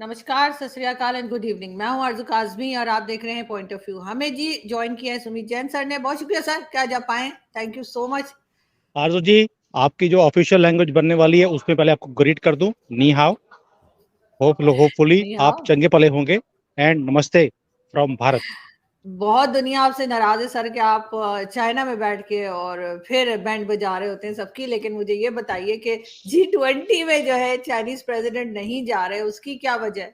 नमस्कार, सत श्री अकाल एंड गुड इवनिंग। मैं हूं आरजू काजमी और आप देख रहे हैं पॉइंट ऑफ व्यू। हमें जी ज्वाइन किया है सुमित जैन सर ने। बहुत शुक्रिया सर कि आज आप आए। Thank you so much. आरजू जी, आपकी जो ऑफिशियल लैंग्वेज बनने वाली है उसमें पहले आपको ग्रीट कर दूं, नी हाउ। होपफुली नहीं आप हाँ, चंगे पले होंगे। एंड नमस्ते फ्रॉम भारत। बहुत दुनिया आपसे नाराज है सर कि आप चाइना में बैठ के और फिर बैंड बजा रहे होते हैं सबकी। लेकिन मुझे ये बताइए कि G20 में जो है चाइनीज प्रेसिडेंट नहीं जा रहे, उसकी क्या वजह है?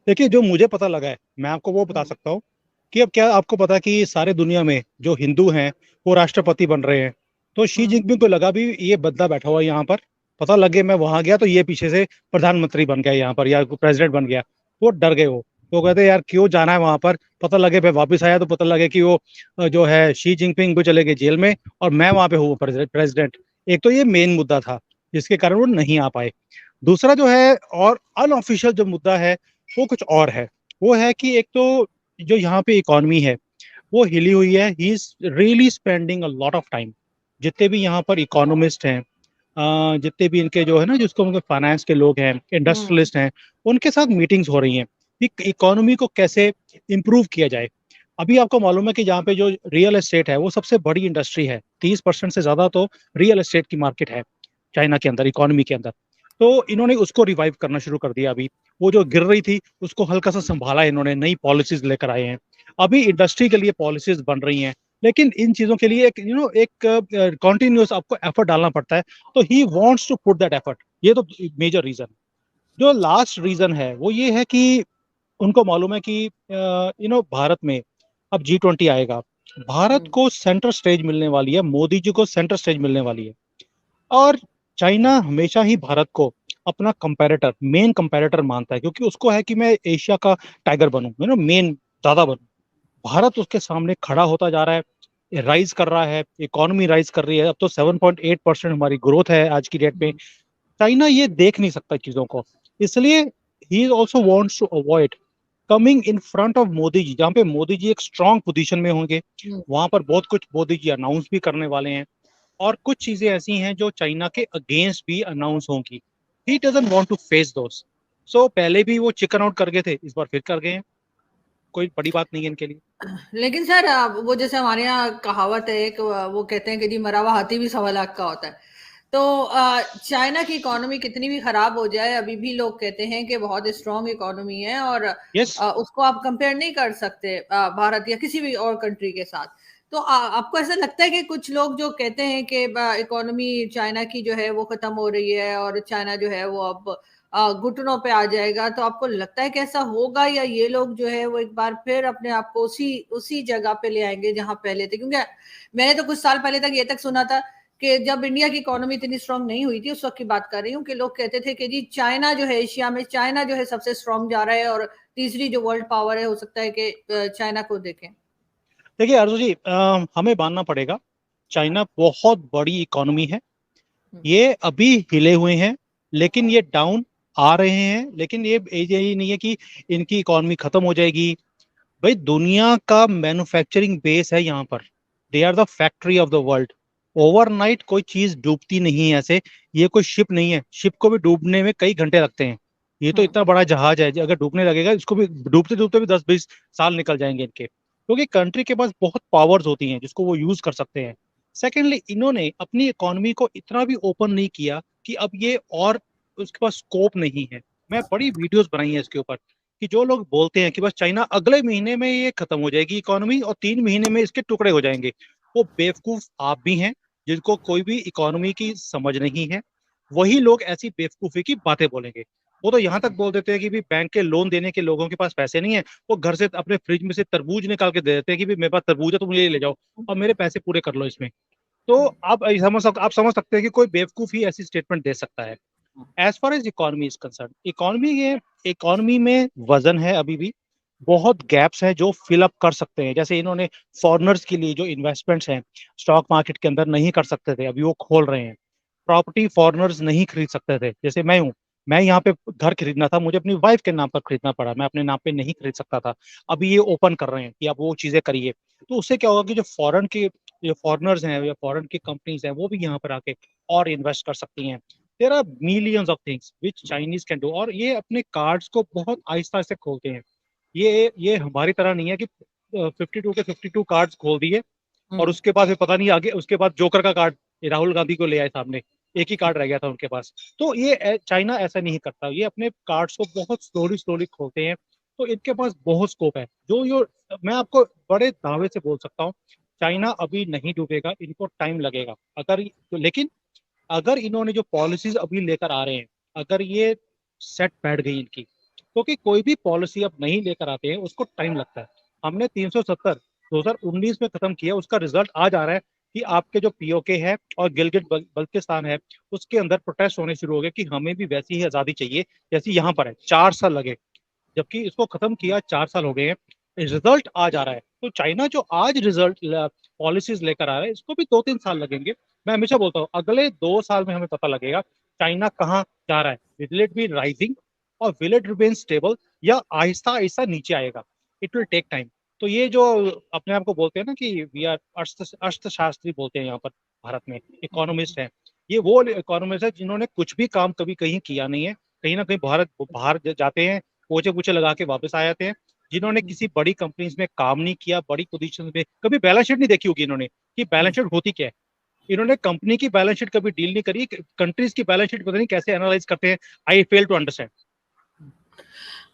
देखिए, जो मुझे पता लगा है मैं आपको वो बता हम्म, सकता हूँ कि अब क्या आपको पता है कि सारे दुनिया में जो हिंदू हैं वो राष्ट्रपति बन रहे हैं। तो शी हम्म, जिनपिंग को लगा भी ये बंदा बैठा हुआ है यहाँ पर, पता लगे मैं वहां गया तो ये पीछे से प्रधानमंत्री बन गया यहाँ पर या प्रेसिडेंट बन गया। वो डर गए। वो तो कहते यार क्यों जाना है वहां पर। पता लगे मैं वापस आया तो पता लगे कि वो जो है शी जिनपिंग भी चले गए जेल में और मैं वहां पे हूँ प्रेसिडेंट। एक तो ये मेन मुद्दा था जिसके कारण वो नहीं आ पाए। दूसरा जो है और अनऑफिशियल जो मुद्दा है वो कुछ और है। वो है कि एक तो जो यहाँ पे इकोनॉमी है वो हिली हुई है। He is really spending a lot of time. जितने भी यहाँ पर इकोनॉमिस्ट हैं, जितने भी इनके जो है ना जिसको उनके फाइनेंस के लोग हैं, हम्म, इंडस्ट्रियलिस्ट हैं, उनके साथ मीटिंग्स हो रही हैं कि इकोनॉमी को कैसे इम्प्रूव किया जाए। अभी आपको मालूम है कि यहाँ पे जो रियल एस्टेट है वो सबसे बड़ी इंडस्ट्री है। 30% से ज्यादा तो रियल एस्टेट की मार्केट है चाइना के अंदर, इकोनॉमी के अंदर। तो इन्होंने उसको रिवाइव करना शुरू कर दिया। अभी वो जो गिर रही थी उसको हल्का सा संभाला इन्होंने, नई पॉलिसीज लेकर आए हैं। अभी इंडस्ट्री के लिए पॉलिसीज बन रही हैं। लेकिन इन चीजों के लिए एक कॉन्टिन्यूस आपको एफर्ट डालना पड़ता है। तो he wants to put that effort. ये तो मेजर रीजन। जो लास्ट रीजन है वो ये है कि उनको मालूम है कि भारत में अब G20 आएगा। भारत हम्म, को सेंटर स्टेज मिलने वाली है, मोदी जी को सेंटर स्टेज मिलने वाली है। और चाइना हमेशा ही भारत को अपना कंपैरेटर, मेन कंपैरेटर मानता है, क्योंकि उसको है कि मैं एशिया का टाइगर बनूं, मेन ज्यादा बनूं। भारत उसके सामने खड़ा होता जा रहा है, राइज कर रहा है, इकोनॉमी राइज कर रही है। अब तो 7.8% हमारी ग्रोथ है आज की डेट में। हम्म, चाइना ये देख नहीं सकता चीजों को, इसलिए he also wants to avoid coming in front of Modi ji. जहाँ पे मोदी जी एक स्ट्रांग पोजीशन में होंगे, हम्म। वहां पर बहुत कुछ मोदी जी अनाउंस भी करने वाले हैं। और कुछ चीजें ऐसी हैं जो चाइना के अगेंस्ट भी अनाउंस होंगी। He doesn't want to face those. So पहले भी वो चिकन आउट कर गए थे, इस बार फिर कर गए हैं। कोई बड़ी बात नहीं है इनके लिए। लेकिन सर वो जैसे हमारे यहाँ कहावत है एक, वो कहते हैं कि जी मरा हुआ हाथी भी 1.25 लाख का होता है। तो चाइना की इकोनॉमी कितनी भी खराब हो जाए, अभी भी लोग कहते हैं कि बहुत स्ट्रांग इकोनॉमी है और यस। उसको आप कंपेयर नहीं कर सकते भारत या किसी भी और कंट्री के साथ। तो आपको ऐसा लगता है कि कुछ लोग जो कहते हैं कि इकोनॉमी चाइना की जो है वो खत्म हो रही है और चाइना जो है वो अब घुटनों पे आ जाएगा, तो आपको लगता है कि ऐसा होगा या ये लोग जो है वो एक बार फिर अपने आप को उसी उसी जगह पे ले आएंगे जहां पहले थे? क्योंकि मैंने तो कुछ साल पहले तक ये तक सुना था कि जब इंडिया की इकोनॉमी इतनी स्ट्रांग नहीं हुई थी, उस वक्त की बात कर रही हूँ, कि लोग कहते थे कि जी चाइना जो है एशिया में, चाइना जो है सबसे स्ट्रांग जा रहा है और तीसरी जो वर्ल्ड पावर है हो सकता है कि चाइना को देखें। देखिए अर्जुन जी, हमें मानना पड़ेगा चाइना बहुत बड़ी इकोनॉमी है। ये अभी हिले हुए हैं, लेकिन ये डाउन आ रहे हैं। लेकिन ये यही नहीं है कि इनकी इकोनॉमी खत्म हो जाएगी। भाई, दुनिया का मैन्युफैक्चरिंग बेस है यहाँ पर। They are the factory of the world. Overnight कोई चीज डूबती नहीं है ऐसे। ये कोई शिप नहीं है, शिप को भी डूबने में कई घंटे लगते हैं। ये तो हम्म, इतना बड़ा जहाज है, अगर डूबने लगेगा इसको भी डूबते डूबते भी 10-20 साल निकल जाएंगे इनके, क्योंकि कंट्री के पास बहुत पावर्स होती हैं जिसको वो यूज कर सकते हैं। सेकेंडली, इन्होंने अपनी इकोनॉमी को इतना भी ओपन नहीं किया कि अब ये और उसके पास स्कोप नहीं है। मैं बड़ी वीडियोस बनाई है इसके ऊपर कि जो लोग बोलते हैं कि बस चाइना अगले महीने में ये खत्म हो जाएगी इकोनॉमी और 3 महीने में इसके टुकड़े हो जाएंगे, वो बेवकूफ आप भी हैं जिनको कोई भी इकोनॉमी की समझ नहीं है। वही लोग ऐसी बेवकूफी की बातें बोलेंगे। वो तो यहाँ तक बोल देते हैं कि भी बैंक के लोन देने के लोगों के पास पैसे नहीं है, वो घर से अपने फ्रिज में से तरबूज निकाल के दे देते हैं कि भी मेरे पास तरबूज है, तुम ये ले जाओ और मेरे पैसे पूरे कर लो इसमें। तो आप समझ सकते हैं कि कोई बेवकूफ ही ऐसी स्टेटमेंट दे सकता है। As far as economy is concern, economy में वजन है अभी भी। बहुत गैप्स हैं जो फिल अप कर सकते हैं। जैसे इन्होंने फॉरेनर्स के लिए जो इन्वेस्टमेंट्स हैं स्टॉक मार्केट के अंदर नहीं कर सकते थे, अभी वो खोल रहे हैं। प्रॉपर्टी फॉरेनर्स नहीं खरीद सकते थे, जैसे मैं हूँ। मैं यहाँ पे घर खरीदना था, मुझे अपनी वाइफ के नाम पर खरीदना पड़ा, मैं अपने नाम पे नहीं खरीद सकता था। अभी ये ओपन कर रहे हैं कि आप वो चीजें करिए। तो उससे क्या होगा कि जो फॉरेनर्स हैं या फॉरेन की कंपनीज हैं वो भी यहाँ पर आके और इन्वेस्ट कर सकती हैं। There are millions of things which Chinese can do, और ये अपने कार्ड्स को बहुत आहिस्ता आहिस्ता खोलते हैं। ये हमारी तरह नहीं है कि 52 के 52 कार्ड्स खोल दिए और हम्म। उसके बाद फिर पता नहीं आगे, उसके बाद जोकर का कार्ड राहुल गांधी को ले आए सामने, एक ही कार्ड रह गया था उनके पास। तो ये चाइना ऐसा नहीं करता, ये अपने कार्ड्स को बहुत स्लोली स्लोली खोलते हैं। तो इनके पास बहुत स्कोप है। जो मैं आपको बड़े दावे से बोल सकता हूँ, चाइना अभी नहीं डूबेगा, इनको टाइम लगेगा। अगर तो लेकिन अगर इन्होंने जो पॉलिसीज अभी लेकर आ रहे हैं, अगर ये सेट बैठ गई इनकी, क्योंकि कोई भी पॉलिसी अब नहीं लेकर आते हैं उसको टाइम लगता है। हमने 370 2019 में खत्म किया, उसका रिजल्ट आज आ रहा है कि आपके जो पीओके है और गिलगिट बल्तिस्तान है, उसके अंदर प्रोटेस्ट होने शुरू हो गए कि हमें भी वैसी ही आजादी चाहिए जैसी यहाँ पर है। 4 साल लगे, जबकि इसको खत्म किया 4 साल हो गए हैं, रिजल्ट आज आ रहा है। तो चाइना जो आज रिजल्ट पॉलिसीज लेकर आ रहा है, इसको भी 2-3 साल लगेंगे। मैं हमेशा बोलता हूँ अगले 2 साल में हमें पता लगेगा चाइना कहाँ जा रहा है। विल इट बी राइजिंग और विल इट रिमेन स्टेबल, या आहिस्ता आहिस्ता नीचे आएगा। It will take time. तो ये जो अपने आप को बोलते हैं ना कि वी आर अर्थशास्त्री बोलते हैं यहाँ पर भारत में, इकोनॉमिस्ट हैं, ये वो इकोनॉमिस्ट है जिन्होंने कुछ भी काम कभी कहीं किया नहीं है। कहीं ना कहीं भारत बाहर जाते हैं, पोछे पूछे लगा के वापस आ जाते हैं। जिन्होंने किसी बड़ी कंपनीज में काम नहीं किया, बड़ी पोजीशन में, कभी बैलेंस शीट नहीं देखी होगी इन्होंने कि बैलेंस शीट होती क्या है। इन्होंने कंपनी की बैलेंस शीट कभी डील नहीं करी, कंट्रीज की बैलेंस शीट पता नहीं कैसे एनालाइज करते हैं। आई फेल टू अंडरस्टैंड।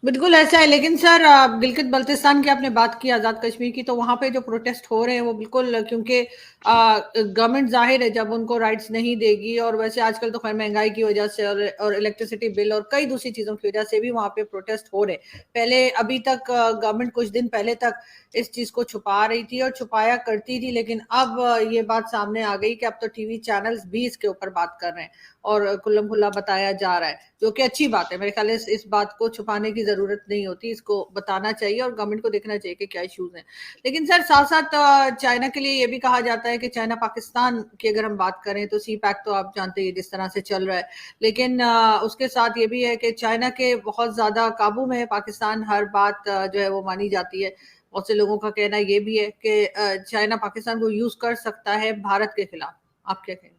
बिल्कुल ऐसा है, लेकिन सर गिलगित बल्तिस्तान की आपने बात की, आज़ाद कश्मीर की, तो वहाँ पे जो प्रोटेस्ट हो रहे हैं वो बिल्कुल, क्योंकि गवर्नमेंट जाहिर है जब उनको राइट्स नहीं देगी, और वैसे आजकल तो खैर महंगाई की वजह से और इलेक्ट्रिसिटी बिल और कई दूसरी चीज़ों की वजह से भी वहाँ पे प्रोटेस्ट हो रहे। पहले अभी तक गवर्नमेंट कुछ दिन पहले तक इस चीज़ को छुपा रही थी और छुपाया करती थी, लेकिन अब ये बात सामने आ गई कि अब तो टीवी चैनल्स भी इसके ऊपर बात कर रहे हैं और खुल्लम खुल्ला बताया जा रहा है, जो कि अच्छी बात है। मेरे ख्याल इस बात को छुपाने की जरूरत नहीं होती, इसको बताना चाहिए और गवर्नमेंट को देखना चाहिए कि क्या इश्यूज हैं। लेकिन सर साथ साथ चाइना के लिए ये भी कहा जाता है कि चाइना पाकिस्तान की अगर हम बात करें तो सी पैक तो आप जानते हैं जिस तरह से चल रहा है, लेकिन उसके साथ ये भी है कि चाइना के बहुत ज्यादा काबू में है पाकिस्तान, हर बात जो है वो मानी जाती है। बहुत से लोगों का कहना ये भी है कि चाइना पाकिस्तान को यूज कर सकता है भारत के खिलाफ। आप क्या कहेंगे?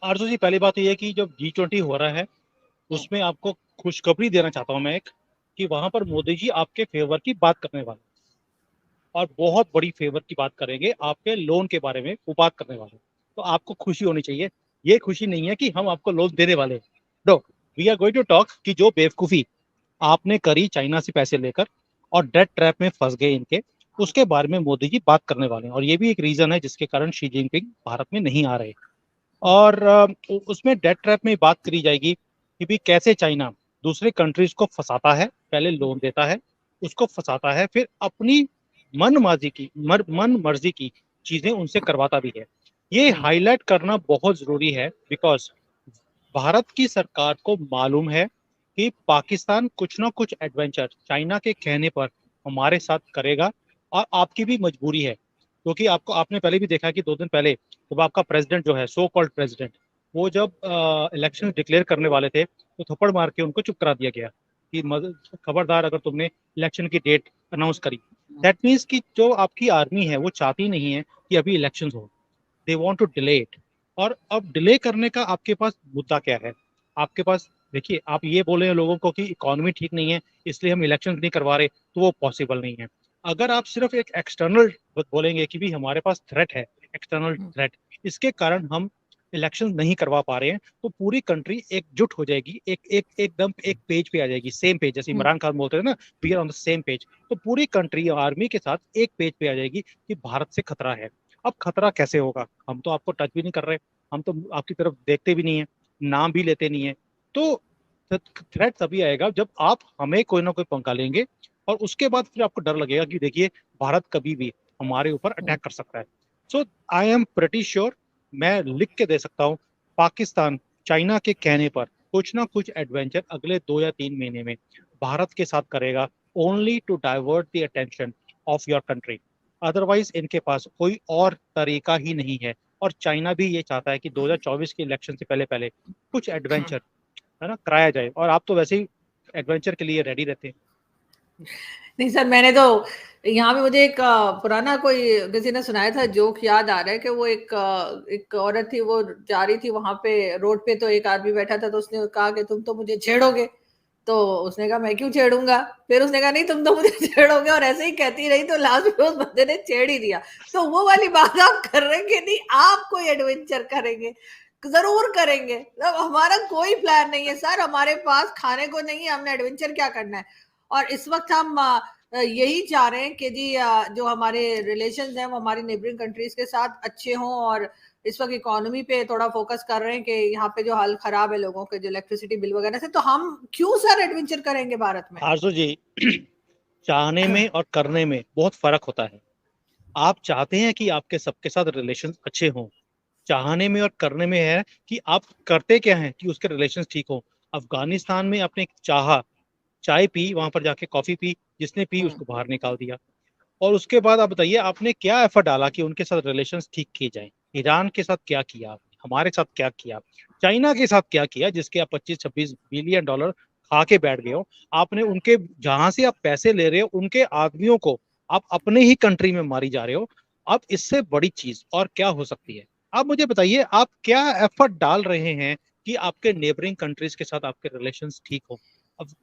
आरजू जी, पहली बात तो ये कि जब G20 हो रहा है उसमें आपको खुशखबरी देना चाहता हूं मैं एक, कि वहां पर मोदी जी आपके फेवर की बात करने वाले हैं, और बहुत बड़ी फेवर की बात करेंगे, आपके लोन के बारे में वो बात करने वाले हैं। तो आपको खुशी होनी चाहिए। ये खुशी नहीं है कि हम आपको लोन देने वाले हैं, no, we are going to talk कि जो बेवकूफी आपने करी चाइना से पैसे लेकर और डेट ट्रैप में फंस गए इनके, उसके बारे में मोदी जी बात करने वाले हैं। और ये भी एक रीजन है जिसके कारण शी जिनपिंग भारत में नहीं आ रहे। और उसमें डेट ट्रैप में बात करी जाएगी कि भी कैसे चाइना दूसरे कंट्रीज को फंसाता है, पहले लोन देता है, उसको फंसाता है, फिर अपनी मन मर्जी की चीजें उनसे करवाता भी है। ये हाईलाइट करना बहुत जरूरी है, बिकॉज भारत की सरकार को मालूम है कि पाकिस्तान कुछ ना कुछ एडवेंचर चाइना के कहने पर हमारे साथ करेगा, और आपकी भी मजबूरी है। क्योंकि आपने पहले भी देखा कि 2 दिन पहले जब आपका प्रेसिडेंट जो है, सो कॉल्ड प्रेसिडेंट, वो जब इलेक्शन डिक्लेयर करने वाले थे तो थप्पड़ मार के उनको चुप करा दिया गया कि खबरदार अगर तुमने इलेक्शन की डेट अनाउंस करी। दैट मीन्स कि जो आपकी आर्मी है वो चाहती नहीं है कि अभी इलेक्शन हो, they want to delay it. और अब डिले करने का आपके पास मुद्दा क्या है? आपके पास, देखिए, आप ये बोले हैं लोगों को कि इकोनॉमी ठीक नहीं है इसलिए हम इलेक्शन नहीं करवा रहे, तो वो पॉसिबल नहीं है। अगर आप सिर्फ एक एक्सटर्नल बोलेंगे कि भी हमारे पास थ्रेट है, एक्सटर्नल थ्रेट, इसके कारण हम इलेक्शन नहीं करवा पा रहे हैं, तो पूरी कंट्री एकजुट हो जाएगी, एक एक एकदम एक पेज पे आ जाएगी, सेम पेज, जैसे इमरान खान बोलते हैं ना, we are on the same page. तो पूरी कंट्री आर्मी के साथ एक पेज पे आ जाएगी कि भारत से खतरा है। अब खतरा कैसे होगा? हम तो आपको टच भी नहीं कर रहे, हम तो आपकी तरफ देखते भी नहीं है, नाम भी लेते नहीं है। तो थ्रेट तभी आएगा जब आप हमें कोई ना कोई पंगा लेंगे, और उसके बाद फिर आपको डर लगेगा कि देखिए भारत कभी भी हमारे ऊपर अटैक कर सकता है। सो आई एम प्रेटी श्योर, मैं लिख के दे सकता हूँ, पाकिस्तान चाइना के कहने पर कुछ ना कुछ एडवेंचर अगले 2 या 3 महीने में भारत के साथ करेगा, only to divert the attention of your country. Otherwise इनके पास कोई और तरीका ही नहीं है। और चाइना भी ये चाहता है कि 2024 के इलेक्शन से पहले पहले कुछ एडवेंचर, है ना, कराया जाए। और आप तो वैसे ही एडवेंचर के लिए रेडी रहते हैं। नहीं सर, मैंने तो यहाँ पे मुझे एक पुराना कोई किसी ने सुनाया था जोक याद आ रहा है कि वो एक औरत थी, वो जा रही थी वहां पे रोड पे, तो एक आदमी बैठा था, तो उसने कहा कि तुम तो मुझे छेड़ोगे। तो उसने कहा मैं क्यों छेड़ूंगा। फिर उसने कहा नहीं तुम तो मुझे छेड़ोगे, और ऐसे ही कहती रही, तो लास्ट में उस बंदे ने छेड़ ही दिया। तो वो वाली बात आप कर रहे हैं कि नहीं, आप कोई एडवेंचर करेंगे, जरूर करेंगे। मतलब हमारा कोई प्लान नहीं है सर, हमारे पास खाने को नहीं है, हमने एडवेंचर क्या करना है। और इस वक्त हम यही चाह रहे हैं कि जी जो हमारे रिलेशंस हैं वो हमारी नेबरिंग कंट्रीज के साथ अच्छे हों, और इस वक्त इकोनॉमी पे थोड़ा फोकस कर रहे हैं कि यहाँ पे जो हाल खराब है लोगों के, जो इलेक्ट्रिसिटी बिल वगैरह से, तो हम क्यों सर एडवेंचर करेंगे भारत में। आरजू जी, चाहने में और करने में बहुत फर्क होता है। आप चाहते हैं कि आपके सबके साथ रिलेशन अच्छे हों, चाहने में और करने में है कि आप करते क्या हैं कि उसके रिलेशन ठीक हो। अफगानिस्तान में आपने चाहा, चाय पी, वहां पर जाके कॉफी पी, जिसने पी हम्म। उसको बाहर निकाल दिया। और उसके बाद आप बताइए आपने क्या एफर्ट डाला कि उनके साथ रिलेशंस ठीक किए जाएं। ईरान के साथ क्या किया आपने, हमारे साथ क्या किया, चाइना के साथ क्या किया, जिसके आप 25-26 बिलियन डॉलर खा के बैठ गए हो। आपने उनके, जहां से आप पैसे ले रहे हो उनके आदमियों को आप अपने ही कंट्री में मारी जा रहे हो। अब इससे बड़ी चीज और क्या हो सकती है। आप मुझे बताइए आप क्या एफर्ट डाल रहे हैं कि आपके नेबरिंग कंट्रीज के साथ आपके रिलेशंस ठीक हो। अब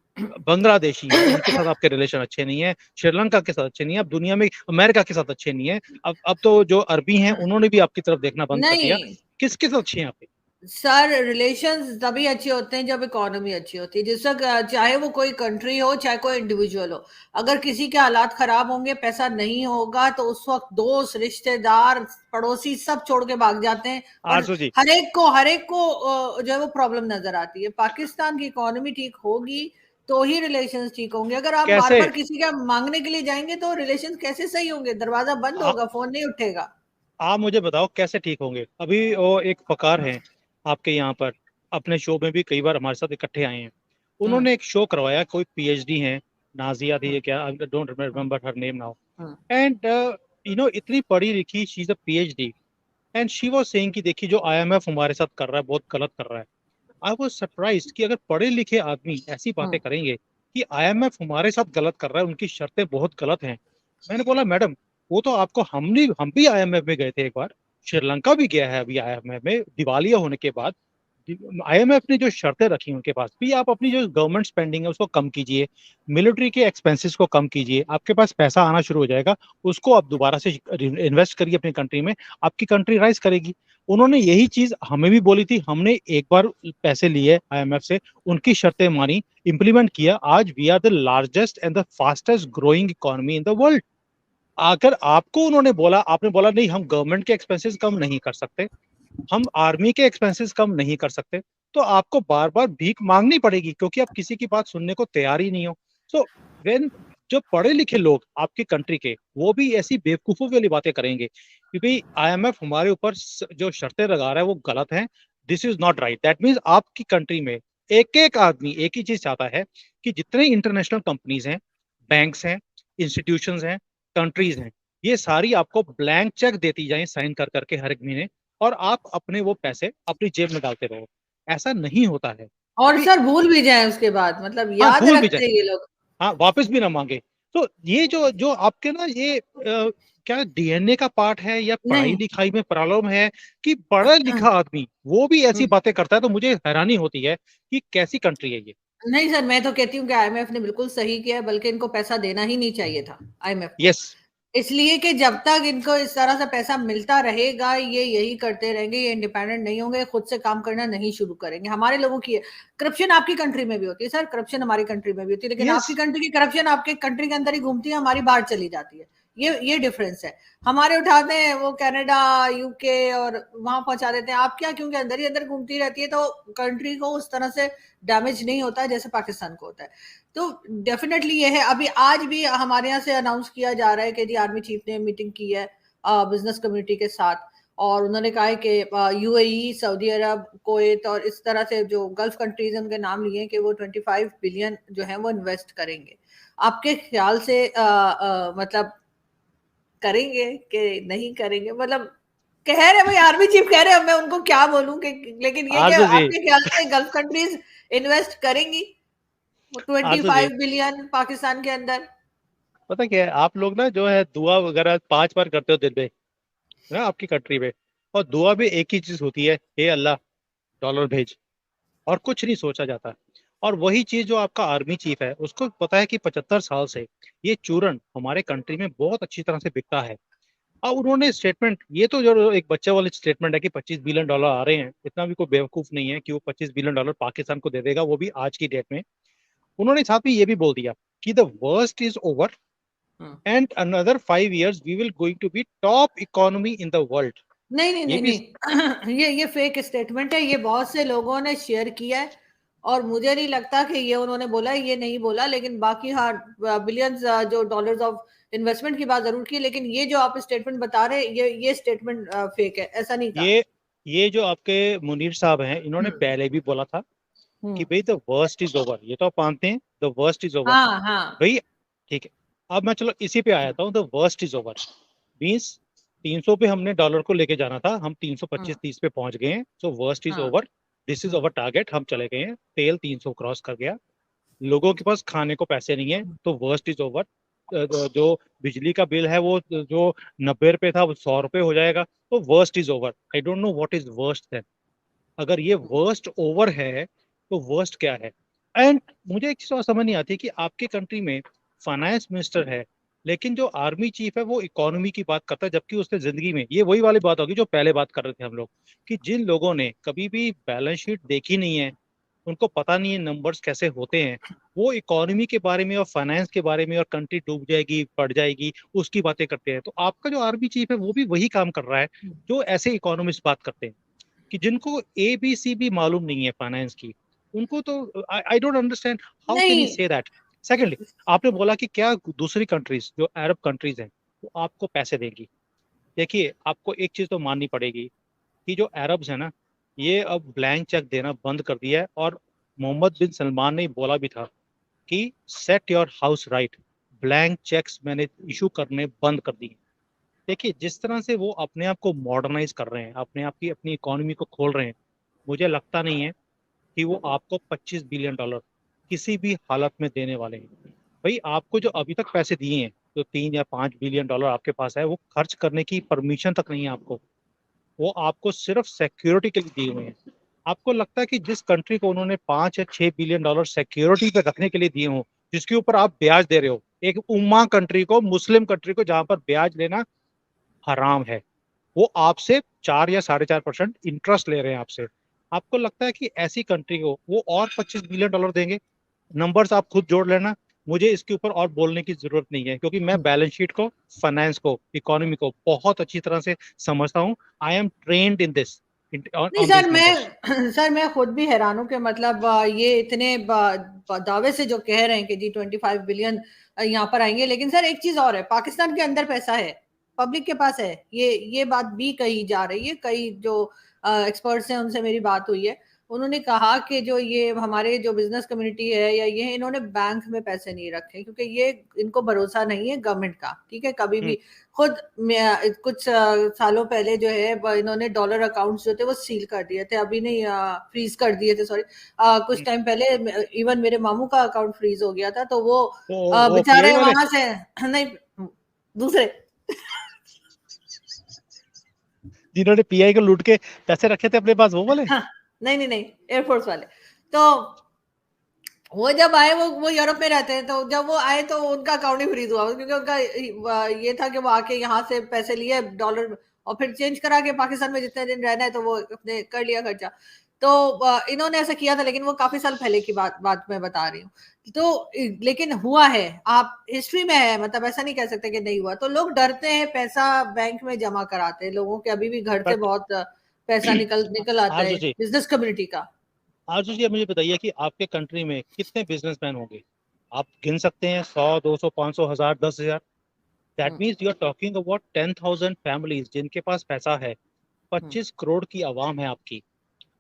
बांग्लादेशी हैं, उनके साथ आपके रिलेशन अच्छे नहीं है, श्रीलंका के साथ अच्छे नहीं है, अब दुनिया में अमेरिका के साथ अच्छे नहीं है। अब तो जो अरबी हैं उन्होंने भी आपकी तरफ देखना बंद कर दिया। नहीं किसके साथ अच्छे हैं आपके। सर, रिलेशंस तभी अच्छे होते हैं जब इकोनॉमी अच्छी होती है। जिस तक चाहे वो कोई कंट्री हो, चाहे कोई इंडिविजुअल हो, अगर किसी के हालात खराब होंगे, पैसा नहीं होगा, तो उस वक्त दोस्त, रिश्तेदार, पड़ोसी सब छोड़ के भाग जाते हैं। और आरजू जी, हर एक को जो है वो प्रॉब्लम नजर आती है। पाकिस्तान की इकोनॉमी ठीक होगी तो ही रिलेशंस ठीक होंगे। अगर आप बार कैसे, बार किसी का मांगने के लिए जाएंगे तो रिलेशंस कैसे सही होंगे, दरवाजा बंद आ, होगा, फोन नहीं उठेगा। आप मुझे बताओ कैसे ठीक होंगे। अभी वो एक फकार हैं आपके यहाँ पर, अपने शो में भी कई बार हमारे साथ इकट्ठे आए हैं। हम्म। उन्होंने एक शो करवाया, कोई पीएचडी है, नाजिया थी हम्म। ये, क्या, I don't hmm. Remember her name now. Hmm. And इतनी पढ़ी लिखी, she is a PhD, and she was saying कि देखिए जो आईएमएफ हमारे साथ कर रहा है बहुत गलत कर रहा है। आई वाज सरप्राइज्ड कि अगर पढ़े लिखे आदमी ऐसी बातें हम्म। करेंगे कि आईएमएफ हमारे साथ गलत कर रहा है, उनकी शर्तें बहुत गलत हैं। मैंने बोला मैडम, वो तो आपको, हम भी आईएमएफ में गए थे एक बार, श्रीलंका भी गया है अभी आईएमएफ में दिवालिया होने के बाद। आईएमएफ ने जो शर्तें रखी उनके पास भी, आप अपनी जो गवर्नमेंट स्पेंडिंग है उसको कम कीजिए, मिलिट्री के एक्सपेंसेस को कम कीजिए, आपके पास पैसा आना शुरू हो जाएगा, उसको आप दोबारा से इन्वेस्ट करिए अपनी कंट्री में, आपकी कंट्री राइज करेगी। उन्होंने यही चीज हमें भी बोली थी, हमने एक बार पैसे लिए आईएमएफ से, उनकी शर्तें मानी, इंप्लीमेंट किया, आज we are the largest and the fastest growing economy in the world. अगर आपको उन्होंने बोला, आपने बोला नहीं हम गवर्नमेंट के एक्सपेंसेस कम नहीं कर सकते, हम आर्मी के एक्सपेंसेस कम नहीं कर सकते, तो आपको बार बार भीख मांगनी पड़ेगी क्योंकि आप किसी की बात सुनने को तैयार ही नहीं हो। सो वेन, जो पढ़े लिखे लोग आपकी कंट्री के, वो भी ऐसी बेवकूफों वाली बातें करेंगे क्योंकि आईएमएफ हमारे ऊपर जो शर्तें लगा रहा है वो गलत है। This is not right. That means आपकी कंट्री में एक एक आदमी एक ही चीज चाहता है कि जितने इंटरनेशनल कंपनीज हैं, बैंक्स हैं, इंस्टीट्यूशंस हैं, कंट्रीज हैं, ये सारी आपको ब्लैंक चेक देती जाए साइन कर करके हर एक महीने, और आप अपने वो पैसे अपनी जेब में डालते रहो। ऐसा नहीं होता है और क्योंकि, सर भूल भी जाए उसके बाद, मतलब हाँ याद भूल भी जाए, रखते हैं ये लोग। हाँ वापस भी ना मांगे। तो ये जो जो आपके ना ये क्या डीएनए का पार्ट है या पढ़ाई नहीं। लिखाई में प्रॉब्लम है कि पढ़ा लिखा आदमी वो भी ऐसी बातें करता है, तो मुझे हैरानी होती है कि कैसी कंट्री है ये। नहीं सर, मैं तो कहती हूँ कि आईएमएफ ने बिल्कुल सही किया है, बल्कि इनको पैसा देना ही नहीं चाहिए था आईएमएफ को। यस। इसलिए कि जब तक इनको इस तरह से पैसा मिलता रहेगा, ये यही करते रहेंगे, ये इंडिपेंडेंट नहीं होंगे, खुद से काम करना नहीं शुरू करेंगे। हमारे लोगों की करप्शन आपकी कंट्री में भी होती है सर, करप्शन हमारी कंट्री में भी होती है, लेकिन यस। आपकी कंट्री की करप्शन आपके कंट्री के अंदर ही घूमती है, हमारी बाहर चली जाती है। ये डिफरेंस है। हमारे उठाते हैं वो कनाडा, यूके और वहां पहुंचा देते हैं, आप क्या, क्योंकि अंदर ही अंदर घूमती रहती है, तो कंट्री को उस तरह से डैमेज नहीं होता है जैसे पाकिस्तान को होता है। तो डेफिनेटली ये है। अभी आज भी हमारे यहाँ से अनाउंस किया जा रहा है कि जी आर्मी चीफ ने मीटिंग की है बिजनेस कम्युनिटी के साथ, और उन्होंने कहा है कि यूएई, सऊदी अरब, कुवैत और इस तरह से जो गल्फ कंट्रीज हैं उनके नाम लिए कि वो 25 बिलियन जो है वो इन्वेस्ट करेंगे। आपके ख्याल से मतलब करेंगे कि नहीं करेंगे, मतलब कह रहे भाई, आर्मी चीफ कह रहे हैं, मैं उनको क्या बोलूं कि, लेकिन ये कि आरजू जी, आपके ख्याल से गल्फ कंट्रीज इन्वेस्ट करेंगी। वो ट्वेंटी आरजू जी, फाइव बिलियन पाकिस्तान के अंदर। पता क्या है, आप लोग ना जो है दुआ वगैरह 5 बार करते हो दिन में, है ना, आपकी कंट्री में। और दुआ में एक ही चीज होती है, हे अल्लाह डॉलर भेज, और कुछ नहीं सोचा जाता। और वही चीज जो आपका आर्मी चीफ है, उसको पता है कि 75 साल से ये चूरन हमारे कंट्री में बहुत अच्छी तरह से बिकता है। अब उन्होंने स्टेटमेंट, ये तो जो एक बच्चे वाले स्टेटमेंट है कि 25 बिलियन डॉलर आ रहे हैं, इतना भी कोई बेवकूफ नहीं है कि वो 25 बिलियन डॉलर पाकिस्तान को दे देगा, वो भी आज की डेट में। उन्होंने साथ में ये भी बोल दिया कि the worst is over hmm. And another 5 years we will going to be top economy in the world. नहीं नहीं ये नहीं भी नहीं ये फेक स्टेटमेंट है, ये बहुत से लोगों ने शेयर किया है। और मुझे नहीं लगता कि ये उन्होंने बोला है, ये नहीं बोला, लेकिन बाकी हाँ बिलियंस जो डॉलर्स ऑफ इन्वेस्टमेंट की बात जरूर की, लेकिन ये जो आप स्टेटमेंट बता रहे हैं ये स्टेटमेंट फेक है, ऐसा नहीं था। ये ये जो आपके मुनीर साहब हैं, इन्होंने हम्म। पहले भी बोला था कि हम्म। भाई द वर्स्ट इज ओवर, ये तो आप मानते हैं, द वर्स्ट इज ओवर हाँ हाँ। भाई। ठीक है, अब मैं चलो इसी पे आया था, the worst is over means 300 पे हमने डॉलर को लेके जाना था, हम हम्म। 325-30 पे पहुंच गए हैं, सो वर्स्ट इज हाँ। Over, this is over target, हम चले गए हैं, तेल 300 क्रॉस कर गया, लोगों के पास खाने को पैसे नहीं है, तो वर्स्ट इज ओवर। जो बिजली का बिल है वो जो 90 रुपए था वो 100 रुपए हो जाएगा, तो worst is over. I don't know what is worst. अगर ये वर्स्ट ओवर है तो वर्स्ट क्या है? एंड मुझे एक चीज और समझ नहीं आती कि आपके कंट्री में फाइनेंस मिनिस्टर है, लेकिन जो आर्मी चीफ है वो इकोनॉमी की बात करता है, जबकि उसने जिंदगी में, ये वही वाली बात होगी जो पहले बात कर रहे थे हम लोग, कि जिन लोगों ने कभी भी बैलेंस शीट देखी नहीं है, उनको पता नहीं है नंबर्स कैसे होते हैं, वो इकोनॉमी के बारे में और फाइनेंस के बारे में और कंट्री डूब जाएगी बढ़ जाएगी उसकी बातें करते हैं। तो आपका जो आर्मी चीफ है वो भी वही काम कर रहा है जो ऐसे इकोनॉमिस्ट बात करते हैं, कि जिनको ABC भी मालूम नहीं है फाइनेंस की, उनको तो I don't understand how can he नहीं। Say that. सेकेंडली, आपने बोला कि क्या दूसरी कंट्रीज जो अरब कंट्रीज हैं वो आपको पैसे देंगी। देखिए, आपको एक चीज तो माननी पड़ेगी कि जो अरब्स है ना, ये अब ब्लैंक चेक देना बंद कर दिया है, और मोहम्मद बिन सलमान ने बोला भी था कि set your house right, blank cheques मैंने इशू करने बंद कर दिए। देखिए, जिस तरह से वो अपने आप को मॉडर्नाइज कर रहे हैं, अपने आप की अपनी इकोनॉमी को खोल रहे हैं, मुझे लगता नहीं है कि वो आपको 25 बिलियन डॉलर किसी भी हालत में देने वाले हैं। भाई, आपको जो अभी तक पैसे दिए हैं, जो 3 या 5 बिलियन डॉलर आपके पास है, वो खर्च करने की परमिशन तक नहीं है आपको, वो आपको सिर्फ सिक्योरिटी के लिए दिए हुए हैं। आपको लगता है कि जिस कंट्री को उन्होंने 5 या 6 बिलियन डॉलर सिक्योरिटी पे रखने के लिए दिए हो, जिसके ऊपर आप ब्याज दे रहे हो, एक उम्मा कंट्री को, मुस्लिम कंट्री को, जहां पर ब्याज लेना हराम है, वो आपसे 4 या 4.5% इंटरेस्ट ले रहे हैं आपसे, आपको लगता है कि ऐसी कंट्री को वो और 25 बिलियन डॉलर देंगे? नंबर्स आप खुद जोड़ लेना, मुझे इसके ऊपर और बोलने की जरूरत नहीं है, क्योंकि मैं बैलेंस शीट को, फाइनेंस को, इकोनॉमी को बहुत अच्छी तरह से समझता हूँ। I am trained in this, नहीं ऑन सर, दिस नंबर्स। मैं सर मैं खुद भी हैरान हूँ कि मतलब ये इतने दावे से जो कह रहे हैं कि जी 25 बिलियन यहाँ पर आएंगे, लेकिन सर एक चीज और है, पाकिस्तान के अंदर पैसा है, पब्लिक के पास है, ये बात भी कही जा रही है। कई जो एक्सपर्ट्स हैं उनसे मेरी बात हुई है, उन्होंने कहा कि जो ये हमारे जो बिजनेस कम्युनिटी है या ये है, इन्होंने बैंक में पैसे नहीं रखे क्योंकि ये इनको भरोसा नहीं है गवर्नमेंट का। ठीक है, कभी भी खुद कुछ सालों पहले जो है इन्होंने डॉलर अकाउंट्स जो थे वो सील कर दिए थे, अभी नहीं फ्रीज कर दिए थे, सॉरी। कुछ टाइम पहले इवन मेरे मामू का अकाउंट फ्रीज हो गया था, तो वो वो PI बेचारे वाले वहां से नहीं, दूसरे। जिन्होंने PI को लूट के पैसे रखे थे अपने पास, वो वाले। हाँ, नहीं नहीं नहीं, एयरफोर्स वाले। तो वो जब आए, वो यूरोप में रहते हैं, तो जब वो आए तो उनका अकाउंट ही फ्रीज हुआ, क्योंकि उनका ये था कि वो आके यहाँ से पैसे लिए डॉलर और फिर चेंज करा के पाकिस्तान में जितने दिन रहना है तो वो अपने कर लिया खर्चा। तो इन्होंने ऐसा किया था, लेकिन वो काफी साल पहले की बात बात मैं बता रही हूँ। तो लेकिन हुआ है, आप हिस्ट्री में है, मतलब ऐसा नहीं कह सकते कि नहीं हुआ। तो लोग डरते हैं पैसा बैंक में जमा कराते हैं, लोगों के अभी भी घर से बट बहुत पैसा निकल निकल आता है आरजू जी, बिजनेस कम्युनिटी का। आरजू जी, अब मुझे बताइए कि आपके कंट्री में कितने बिजनेसमैन होंगे? आप गिन सकते हैं? 100, 200, 500, 1000, 10,000? That hmm. Means you are talking about 10,000 families जिनके पास पैसा है। हम्म। 25 करोड़ की आवाम है आपकी,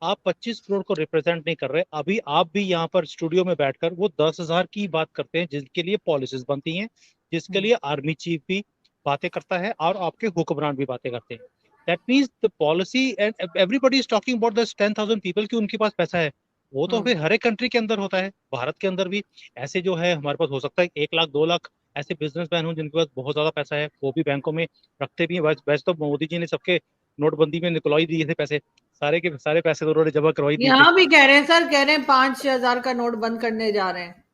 आप 25 करोड़ को रिप्रेजेंट नहीं कर रहे। अभी आप भी यहाँ पर स्टूडियो में बैठकर वो 10,000 की बात करते हैं जिनके लिए पॉलिसीज बनती हैं, जिसके हम्म। लिए आर्मी चीफ भी बातें करता है और आपके हुक्मरान भी बातें करते हैं। That means the policy and everybody is talking about दस 10,000 पीपल कि उनके पास पैसा है। वो तो फिर हर एक कंट्री के अंदर होता है, भारत के अंदर भी ऐसे जो है हमारे पास हो सकता है 1 लाख 2 लाख ऐसे बिजनेसमैन हो जिनके पास बहुत ज्यादा पैसा है, वो भी बैंकों में रखते भी हैं। वैसे तो मोदी जी ने सबके नोटबंदी में निकलवा ही दिए थे पैसे, सारे के सारे पैसे तो उन्होंने जमा करवाई दिए थे। यहाँ भी कह रहे हैं सर, कह रहे हैं 5,000 का नोट बंद करने जा रहे हैं,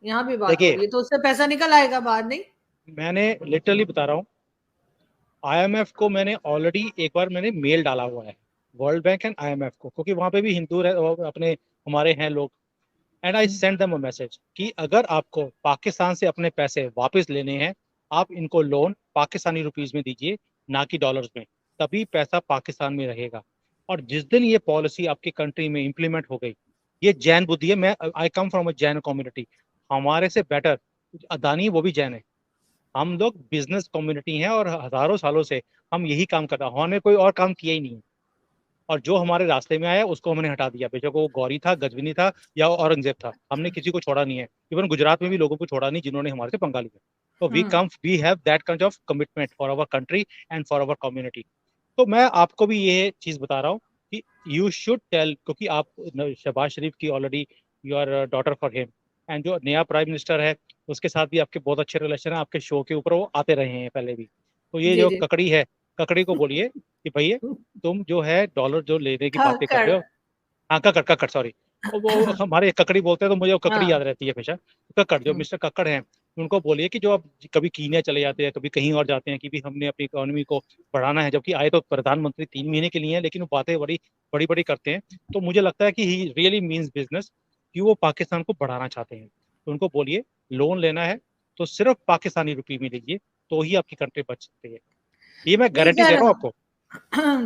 यहाँ भी बात हो देखिए रही है, तो उससे पैसा निकल आएगा बाहर, नहीं? मैंने लिटरली बता रहा हूँ, आईएमएफ को मैंने ऑलरेडी एक बार मैंने मेल डाला हुआ है, वर्ल्ड बैंक एंड आईएमएफ को, क्योंकि वहां पे भी हिंदू अपने हमारे हैं लोग। And I send them a message कि अगर आपको पाकिस्तान से अपने पैसे वापस लेने हैं, आप इनको लोन पाकिस्तानी रुपीज में दीजिए, ना कि डॉलर्स में, तभी पैसा पाकिस्तान में रहेगा। और जिस दिन ये पॉलिसी आपकी कंट्री में इम्प्लीमेंट हो गई, ये जैन बुद्धि है, मैं I come from a Jain community, हमारे से बेटर अदानी वो भी जैन है, हम लोग बिजनेस कम्युनिटी हैं और हजारों सालों से हम यही काम कर रहे हैं, हमने कोई और काम किया ही नहीं है। और जो हमारे रास्ते में आया उसको हमने हटा दिया, बेशक वो गौरी था, गजनी था या औरंगजेब था, हमने किसी को छोड़ा नहीं है। इवन गुजरात में भी लोगों को छोड़ा नहीं जिन्होंने हमारे से पंगा लिया। तो we have that kind of commitment for our country and for our community. तो मैं आपको भी ये चीज बता रहा हूँ कि यू शुड टेल, क्योंकि आप शहबाज शरीफ की already you are daughter for him, and जो नया प्राइम मिनिस्टर है उसके साथ भी आपके बहुत अच्छे रिलेशन है, आपके शो के ऊपर वो आते रहे हैं पहले भी। तो ये जी जो जी। ककड़ी है, ककड़ी को बोलिए कि भैया तुम जो है डॉलर जो लेने की बातें कर कर। रहे हो, हाँ ककड़ ककड़ सॉरी, वो हमारे ककड़ी बोलते हैं तो मुझे वो ककड़ी याद हाँ। रहती है हमेशा। ककड़ जो मिस्टर कक्कड़ हैं, उनको बोलिए कि जो आप कभी कीनिया चले जाते हैं, कभी कहीं और जाते हैं कि भी हमने अपनी इकोनॉमी को बढ़ाना है, जबकि आए तो प्रधानमंत्री 3 महीने के लिए हैं, लेकिन वो बातें बड़ी बड़ी बड़ी करते हैं। तो मुझे लगता है कि ही रियली मीन्स बिजनेस, कि वो पाकिस्तान को बढ़ाना चाहते हैं। तो उनको बोलिए लोन लेना है तो सिर्फ पाकिस्तानी रुपये में लीजिए, तो ही आपकी कंट्री बच सकती है। ये मैं नहीं गारंटी दे सर, रहा हूँ आपको।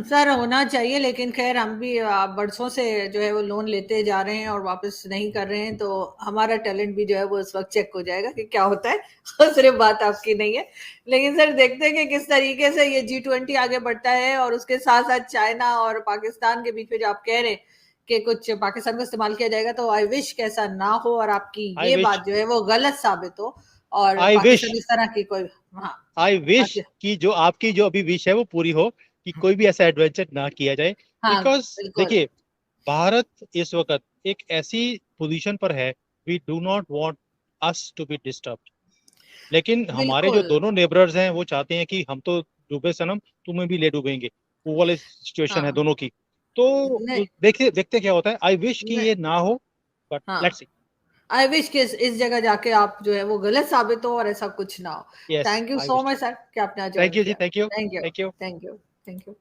सर होना चाहिए, लेकिन खैर हम भी बरसों से जो है वो लोन लेते जा रहे हैं और वापस नहीं कर रहे हैं, तो हमारा टैलेंट भी जो है वो इस वक्त चेक हो जाएगा कि क्या होता है। सिर्फ बात आपकी नहीं है। लेकिन सर देखते हैं कि किस तरीके से ये G20 आगे बढ़ता है, और उसके साथ साथ चाइना और पाकिस्तान के बीच में जो आप कह रहे हैं कि कुछ पाकिस्तान को इस्तेमाल किया जाएगा, तो आई विश कि ऐसा ना हो और आपकी आई ये विश बात जो है वो गलत साबित हो, और आई विश पाकिस्तान इस तरह की कोई। हाँ। आई विश अच्छा। कि जो आपकी जो अभी विश है वो पूरी हो, कि कोई भी ऐसा एडवेंचर ना किया जाए। हाँ बिकॉज बिल्कुल। देखिए, भारत इस वक्त एक ऐसी पोजीशन पर है, we do not want us to be disturb, लेकिन हमारे जो बिल्कुल। दोनों नेबरर्स हैं वो चाहते हैं कि हम तो डूबे सनम, तुम्हें भी ले डूबेंगे, वो वाली सिचुएशन है हाँ। दोनों की। तो नहीं। देखिए देखते क्या होता है, आई विश कि नहीं। ये ना हो, बट हाँ। Let's see. आई विश कि इस जगह जाके आप जो है वो गलत साबित हो और ऐसा कुछ ना हो। Yes thank you I so wish. Much sir कि आपने आज ज्वाइन थैंक यू जी, किया। Thank you, thank you. Thank you. Thank you. Thank you.